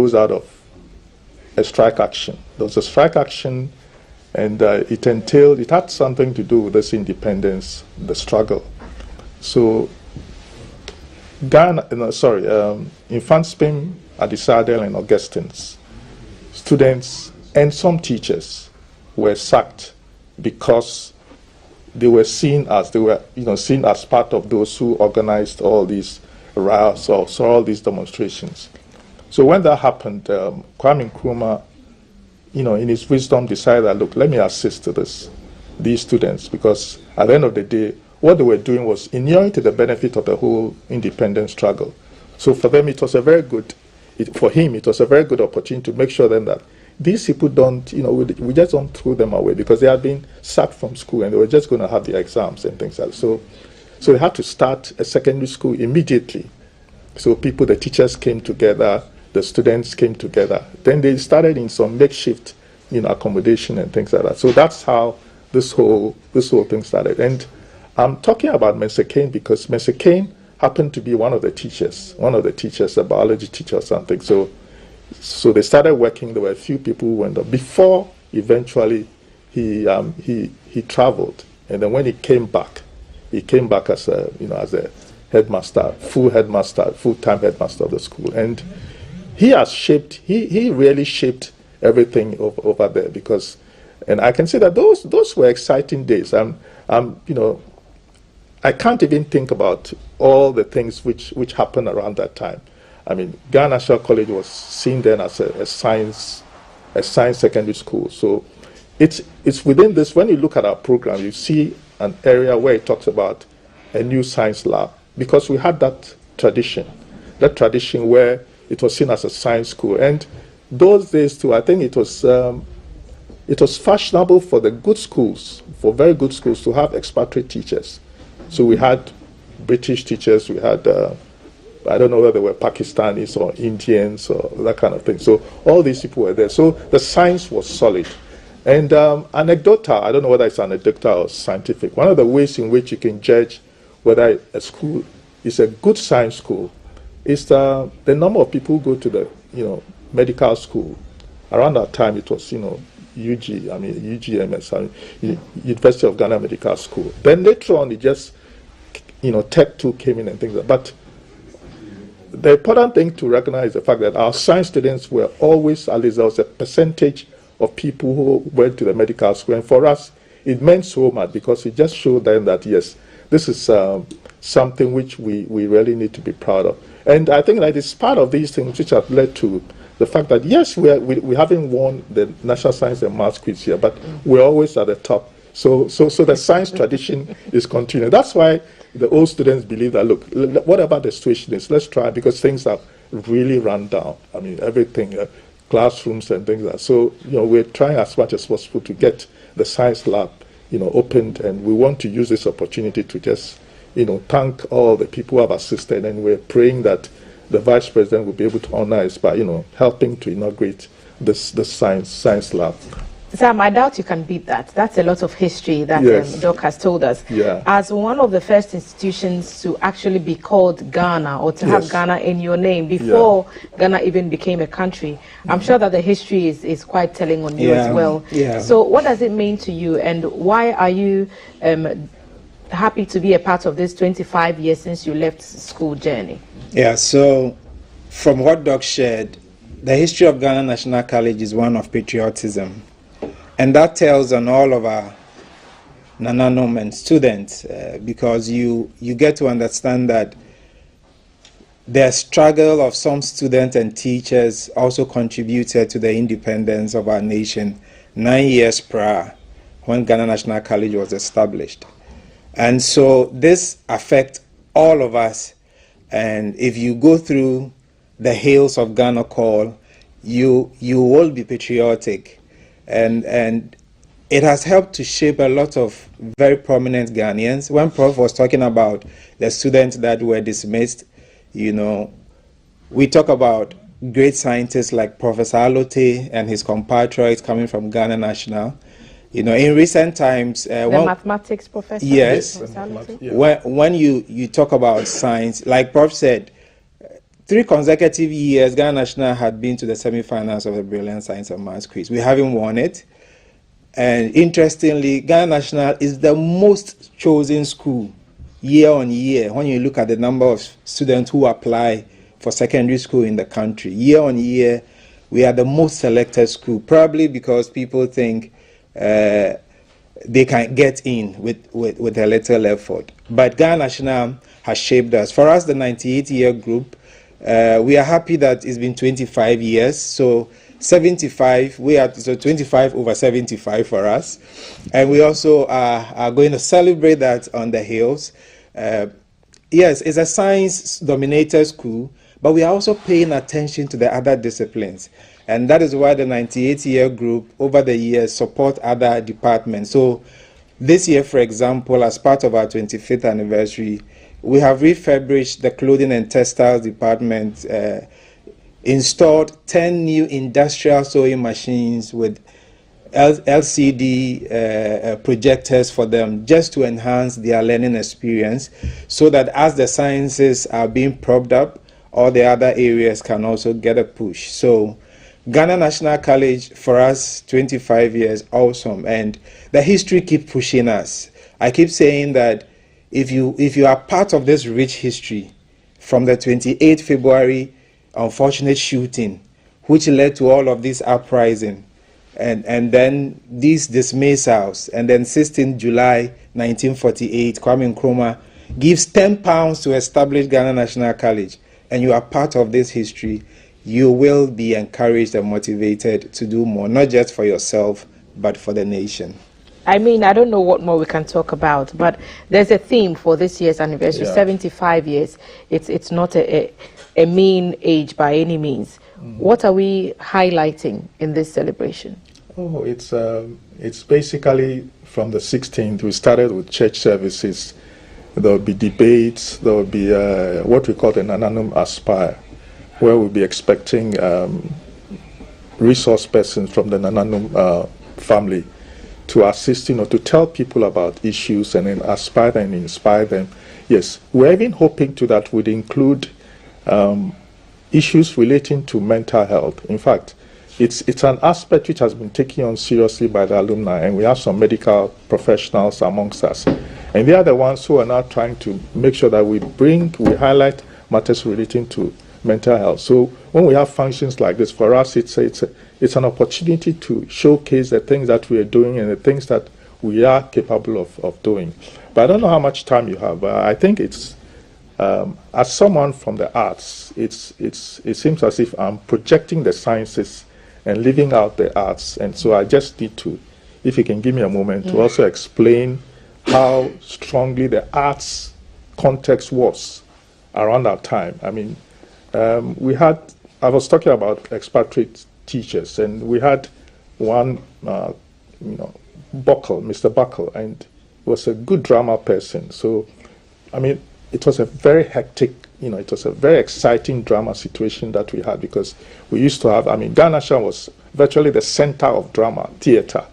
rose out of a strike action. There was a strike action, and it had something to do with this independence, the struggle. So in Fanspim, Adisadel, and Augustine's, students and some teachers were sacked because they were seen as part of those who organized all these riots or all these demonstrations. So when that happened, Kwame Nkrumah, in his wisdom, decided that, look, let me assist these students, because at the end of the day, what they were doing was inuring to the benefit of the whole independence struggle. So for them, it was a very good opportunity to make sure then that these people don't, we just don't throw them away, because they had been sacked from school and they were just going to have their exams and things like that. So they had to start a secondary school immediately. So the teachers came together, the students came together. Then they started in some makeshift, accommodation and things like that. So that's how this whole thing started. And I'm talking about Mensah Kane because Mensah Kane happened to be one of the teachers, a biology teacher or something. So they started working. There were a few people who went up before eventually he traveled. And then when he came back as a headmaster, full-time headmaster of the school. And he really shaped everything over there, because, and I can say that those were exciting days. I can't even think about all the things which happened around that time. I mean, Ghana National College was seen then as a science secondary school. So it's within this. When you look at our program, you see an area where it talks about a new science lab, because we had that tradition where it was seen as a science school. And those days too, I think it was fashionable for the good schools, for very good schools, to have expatriate teachers. So we had British teachers, we had, I don't know whether they were Pakistanis or Indians or that kind of thing. So all these people were there. So the science was solid. And anecdotal, I don't know whether it's anecdotal or scientific, one of the ways in which you can judge whether a school is a good science school is the number of people who go to the medical school. Around that time it was UGMS, University of Ghana Medical School. Then later on it just Tech 2 came in and things like that. But the important thing to recognize is the fact that our science students were always, at least there was a percentage of people who went to the medical school. And for us, it meant so much, because it just showed them that, yes, this is something which we really need to be proud of. And I think that it's part of these things which have led to the fact that, yes, we haven't won the National Science and Maths quiz here, but we're always at the top. So the science tradition is continuing. That's why the old students believe that, look, whatever the situation is, let's try, because things have really run down. I mean, everything, classrooms and things like that. So, we're trying as much as possible to get the science lab, opened, and we want to use this opportunity to just, thank all the people who have assisted, and we're praying that the Vice President will be able to honor us by, helping to inaugurate this science lab. Sam, I doubt you can beat that. That's a lot of history that yes. Doc has told us. Yeah. As one of the first institutions to actually be called Ghana, or to have Ghana in your name before Ghana even became a country, I'm sure that the history is quite telling on you as well. Yeah. So what does it mean to you, and why are you happy to be a part of this 25 years since you left school journey? Yeah, so from what Doc shared, the history of Ghana National College is one of patriotism. And that tells on all of our Nananom and students, because you get to understand that the struggle of some students and teachers also contributed to the independence of our nation 9 years prior, when Ghana National College was established. And so this affects all of us. And if you go through the hills of Ghana Call, you will be patriotic. And it has helped to shape a lot of very prominent Ghanaians. When Prof was talking about the students that were dismissed, we talk about great scientists like Professor Alote and his compatriots coming from Ghana National. In recent times, the mathematics professor. Yes. When you talk about science, like Prof said, 3 consecutive years, Ghana National had been to the semi-finals of the Brilliant Science and Maths Quiz. We haven't won it. And interestingly, Ghana National is the most chosen school year on year when you look at the number of students who apply for secondary school in the country. Year on year, we are the most selected school, probably because people think they can get in with a little effort. But Ghana National has shaped us. For us, the 98-year group, we are happy that it's been 25 years. So 75, so 25 over 75 for us. And we also are going to celebrate that on the hills. Yes, it's a science-dominated school, but we are also paying attention to the other disciplines. And that is why the 98-year group, over the years, support other departments. So this year, for example, as part of our 25th anniversary, we have refurbished the clothing and textiles department, installed 10 new industrial sewing machines with LCD projectors for them, just to enhance their learning experience, so that as the sciences are being propped up, all the other areas can also get a push. So Ghana National College, for us, 25 years, awesome. And the history keeps pushing us. I keep saying that if you are part of this rich history, from the 28th February unfortunate shooting, which led to all of this uprising, and then these dismissals, and then 16th July 1948, Kwame Nkrumah gives £10 to establish Ghana National College, and you are part of this history, you will be encouraged and motivated to do more, not just for yourself, but for the nation. I mean, I don't know what more we can talk about, but there's a theme for this year's anniversary, 75 years. It's not a mean age by any means. What are we highlighting in this celebration? Oh, it's basically from the 16th. We started with church services. There will be debates. There will be what we call the Nananum Aspire, where we'll be expecting resource persons from the Nananum family to assist, to tell people about issues and then aspire and inspire them. Yes, we're even hoping to that would include issues relating to mental health. In fact, it's an aspect which has been taken on seriously by the alumni, and we have some medical professionals amongst us. And they are the ones who are now trying to make sure that we highlight matters relating to mental health. So when we have functions like this, for us, it's an opportunity to showcase the things that we are doing and the things that we are capable of doing. But I don't know how much time you have. I think it's, as someone from the arts, it seems as if I'm projecting the sciences and leaving out the arts. And so I just need to, if you can give me a moment, to also explain how strongly the arts context was around that time. I mean, I was talking about expatriate teachers, and we had one, Buckle, Mr. Buckle, and he was a good drama person. So, I mean, it was a very hectic, it was a very exciting drama situation that we had, because we used to have, Ghana National was virtually the center of drama, theater.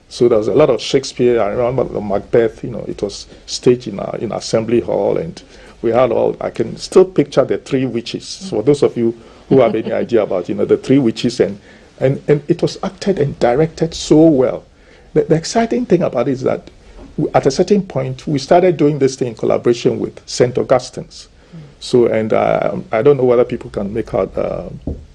So there was a lot of Shakespeare. I remember Macbeth, it was staged in Assembly Hall, and we had I can still picture the Three Witches. For those of you who have any idea about, the Three Witches, and it was acted and directed so well. The exciting thing about it is that at a certain point, we started doing this thing in collaboration with St. Augustine's. So, and I don't know whether people can make out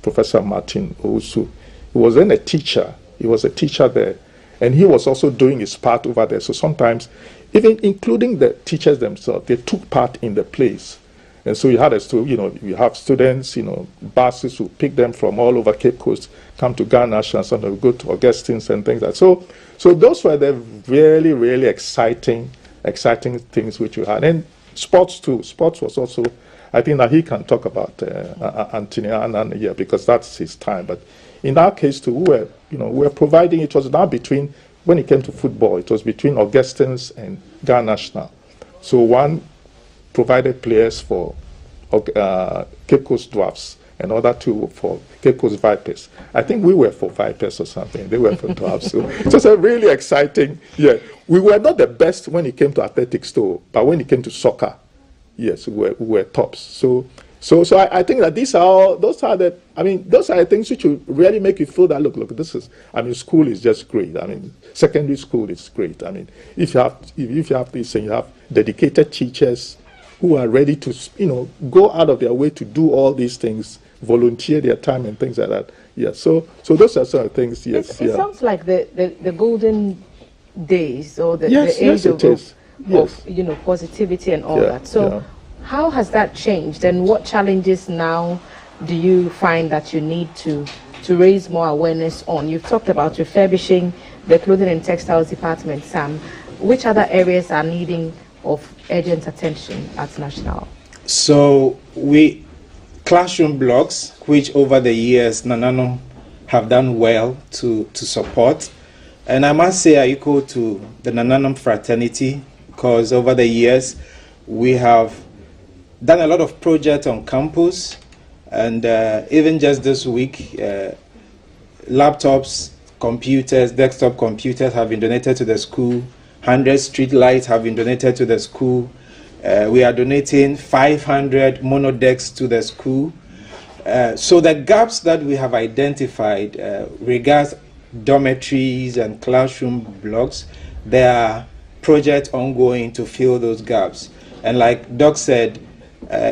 Professor Martin Owusu. He was then a teacher. He was a teacher there. And he was also doing his part over there. So sometimes, even including the teachers themselves, they took part in the plays. And so you had you have students, buses who pick them from all over Cape Coast, come to Ghana National, sometimes go to Augustine's and things like that. So those were the really, really exciting things which you had. And sports too. Sports was also, I think that he can talk about Anthony Annan here, because that's his time. But in our case too, we were providing, it was now between, when it came to football, it was between Augustine's and Ghana National. So one provided players for Cape Coast Dwarfs, and other two for Cape Coast Vipers. I think we were for Vipers or something. They were for Dwarfs. So it was a really exciting year. We were not the best when it came to athletics though, but when it came to soccer, yes, we were tops. So So I think that those are the things which will really make you feel that, look, school is just great. I mean, secondary school is great. I mean, if you have this and you have dedicated teachers who are ready to, go out of their way to do all these things, volunteer their time and things like that. Yeah, so those are some of the things, yes. It sounds like the golden days, or the yes, age of positivity and all that. So how has that changed, and what challenges now do you find that you need to raise more awareness on? You've talked about refurbishing the clothing and textiles department, Sam. Which other areas are needing of urgent attention at National? So classroom blocks, which over the years Nananom have done well to support. And I must say I equal to the Nananom fraternity, because over the years we have done a lot of projects on campus, and even just this week, laptops, computers, desktop computers have been donated to the school. 100 street lights have been donated to the school. We are donating 500 monodecks to the school. So the gaps that we have identified regards dormitories and classroom blocks, there are projects ongoing to fill those gaps. And like Doc said,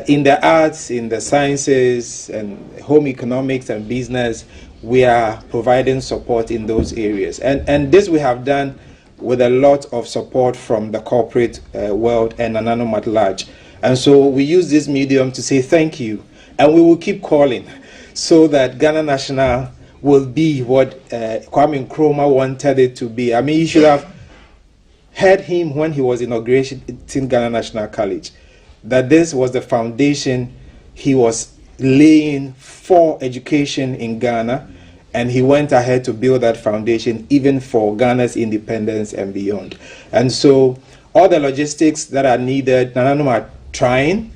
in the arts, in the sciences, and home economics and business, we are providing support in those areas. And this we have done with a lot of support from the corporate world and Nananom at large. And so we use this medium to say thank you, and we will keep calling so that Ghana National will be what Kwame Nkrumah wanted it to be. I mean, you should have heard him when he was inaugurating Ghana National College, that this was the foundation he was laying for education in Ghana, and he went ahead to build that foundation even for Ghana's independence and beyond. And so all the logistics that are needed, Nananom are trying.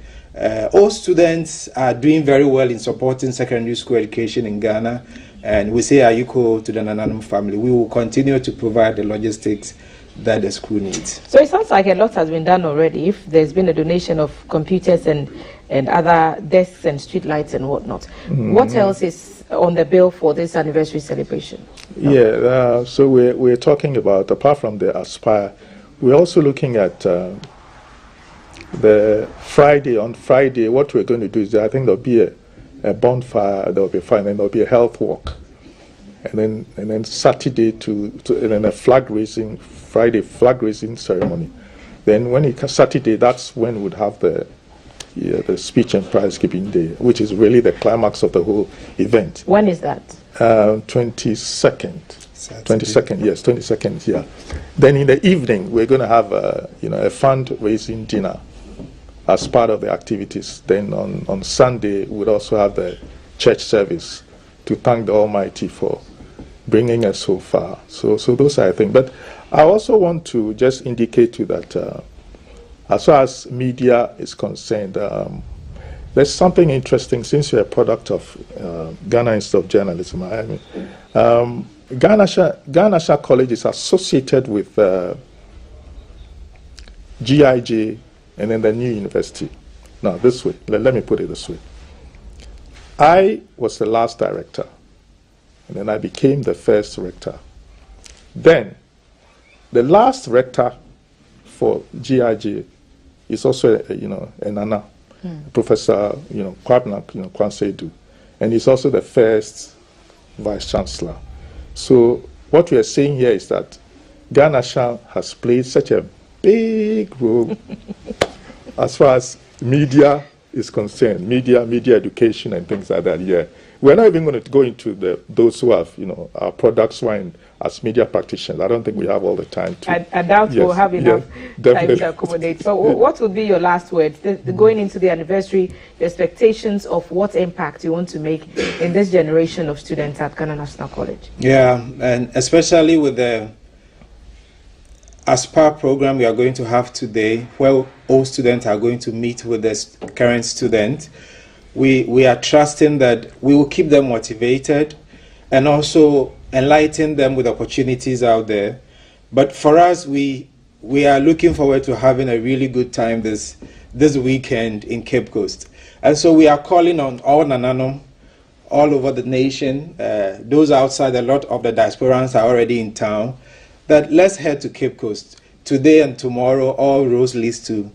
All students are doing very well in supporting secondary school education in Ghana, and we say Ayuko to the Nananom family. We will continue to provide the logistics that the school needs. So it sounds like a lot has been done already. If there's been a donation of computers and other desks and street lights and whatnot, what else is on the bill for this anniversary celebration? Yeah, so we're talking about, apart from the Aspire, we're also looking at the Friday. On Friday, what we're going to do is, I think there'll be a bonfire, there'll be fun, and there'll be a health walk. And then Saturday and then a flag raising, Friday flag raising ceremony. Then when it comes Saturday, that's when we'd have the speech and prize giving day, which is really the climax of the whole event. When is that? 22nd. Saturday. 22nd, yes, 22nd, yeah. Then in the evening, we're going to have a fundraising dinner as part of the activities. Then on Sunday, we'll also have the church service to thank the Almighty for bringing us so far. So those are things. But I also want to just indicate to you that as far as media is concerned, there's something interesting. Since you're a product of Ghana Institute of Journalism, Ghana National College is associated with GIJ and then the new university. Now, this way, let me put it this way. I was the last director, and then I became the first rector. Then, the last rector for GIJ is also, a Nana, Professor, Kwabena, Kwanse-Edu, and he's also the first vice chancellor. So, what we are saying here is that Ghana National has played such a big role as far as media is concerned, media education and things like that. Yeah, we're not even going to go into those who have, our products as media practitioners. I don't think we have all the time to. I doubt we'll have enough time to accommodate. So, what would be your last words going into the anniversary? Your expectations of what impact you want to make in this generation of students at Ghana National College? Yeah, and especially with the Aspire program we are going to have today, where all students are going to meet with the current student, we are trusting that we will keep them motivated and also enlighten them with opportunities out there. But for us, we are looking forward to having a really good time this weekend in Cape Coast. And so we are calling on all Nananom all over the nation, those outside, a lot of the diasporans are already in town, that let's head to Cape Coast. Today and tomorrow, all roads lead to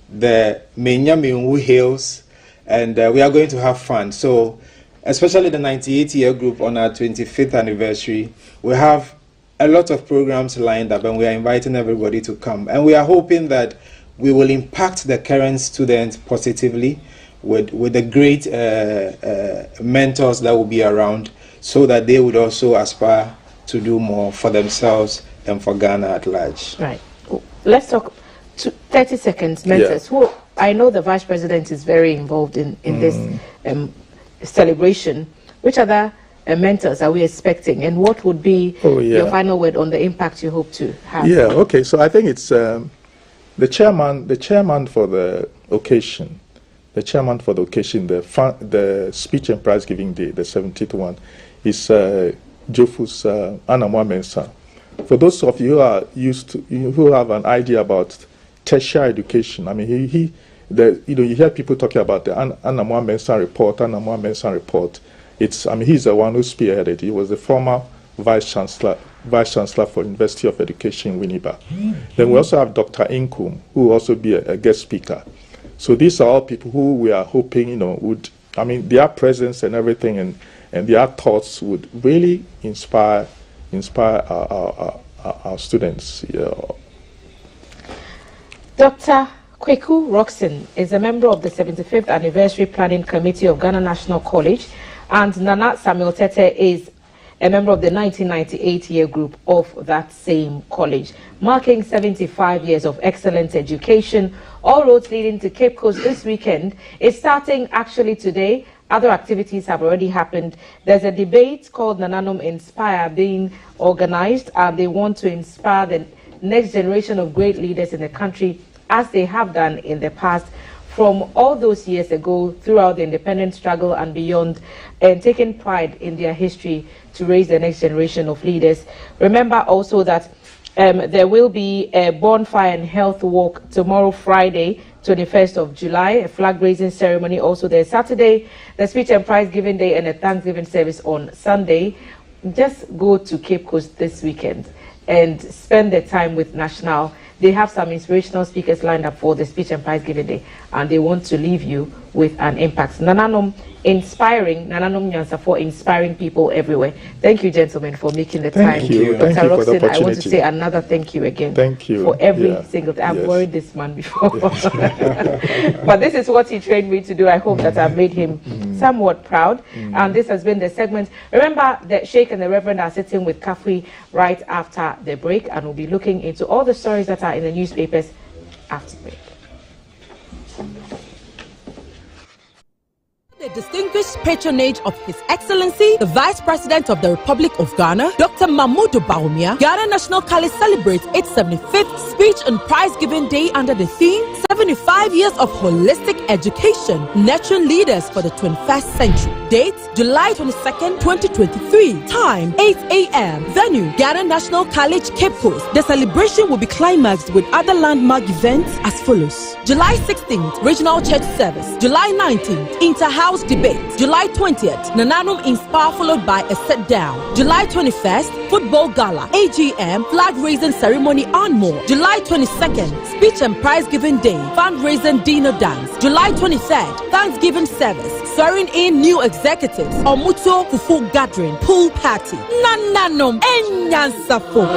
the Menyamiunwu Hills, and we are going to have fun. So, especially the 98-year group on our 25th anniversary, we have a lot of programs lined up, and we are inviting everybody to come. And we are hoping that we will impact the current students positively with the great mentors that will be around, so that they would also aspire to do more for themselves and for Ghana at large. Right. Let's talk 30 seconds, mentors. Yeah. Who I know the Vice President is very involved in this celebration. Which other mentors are we expecting, and what would be your final word on the impact you hope to have? Yeah, okay, so I think it's the chairman for the occasion, the speech and prize giving day, the 70th one, is Jofus Anamwa Mensah. For those of you who are who have an idea about tertiary education, I mean, you hear people talking about the Anamwa Mensah report. He's the one who spearheaded. He was the former vice chancellor for University of Education, Winneba. Then we also have Dr. Inkum, who will also be a guest speaker. So these are all people who we are hoping, their presence and everything and their thoughts would really inspire our students. Yeah. Dr. Kweku Roxon is a member of the 75th Anniversary Planning Committee of Ghana National College, and Nana Samuel Tete is a member of the 1998 year group of that same college. Marking 75 years of excellent education, all roads leading to Cape Coast this weekend is starting actually today. Other activities have already happened. There's a debate called Nananom Inspire being organized, and they want to inspire the next generation of great leaders in the country, as they have done in the past, from all those years ago throughout the independence struggle and beyond, and taking pride in their history to raise the next generation of leaders. Remember also that there will be a bonfire and health walk tomorrow, Friday, 21st of July, a flag raising ceremony also there Saturday, the speech and prize giving day, and a Thanksgiving service on Sunday. Just go to Cape Coast this weekend and spend the time with National. They have some inspirational speakers lined up for the speech and prize giving day, and they want to leave you with an impact. Nananom inspiring, Nananom Nyansa for inspiring people everywhere. Thank you, gentlemen, for making the time. Thank you. Dr. Thank you for the Roxon, opportunity. I want to say another thank you again. Thank you. For every single time. I've worried this man before. But this is what he trained me to do. I hope that I've made him somewhat proud. And this has been the segment. Remember that Sheikh and the Reverend are sitting with Kafui right after the break, and we'll be looking into all the stories that are in the newspapers after the break. The distinguished patronage of His Excellency, the Vice President of the Republic of Ghana, Dr. Mahmoud Bawumia, Ghana National College celebrates its 75th Speech and Prize Giving Day under the theme 75 Years of Holistic Education, Nurturing Leaders for the 21st Century. Date, July 22nd, 2023. Time, 8 a.m. Venue, Ghana National College, Cape Coast. The celebration will be climaxed with other landmark events as follows. July 16th, Regional Church Service. July 19th, Inter-House Debate. July 20th, Nananom Inspire followed by a sit down. July 21st, Football Gala, AGM, Flag Raising Ceremony and more. July 22nd, Speech and Prize Giving Day, Fundraising Dinner Dance. July 23rd, Thanksgiving Service, swearing in new executives, Omuto Fufu Gathering, Pool Party. Nananom Enyansafo.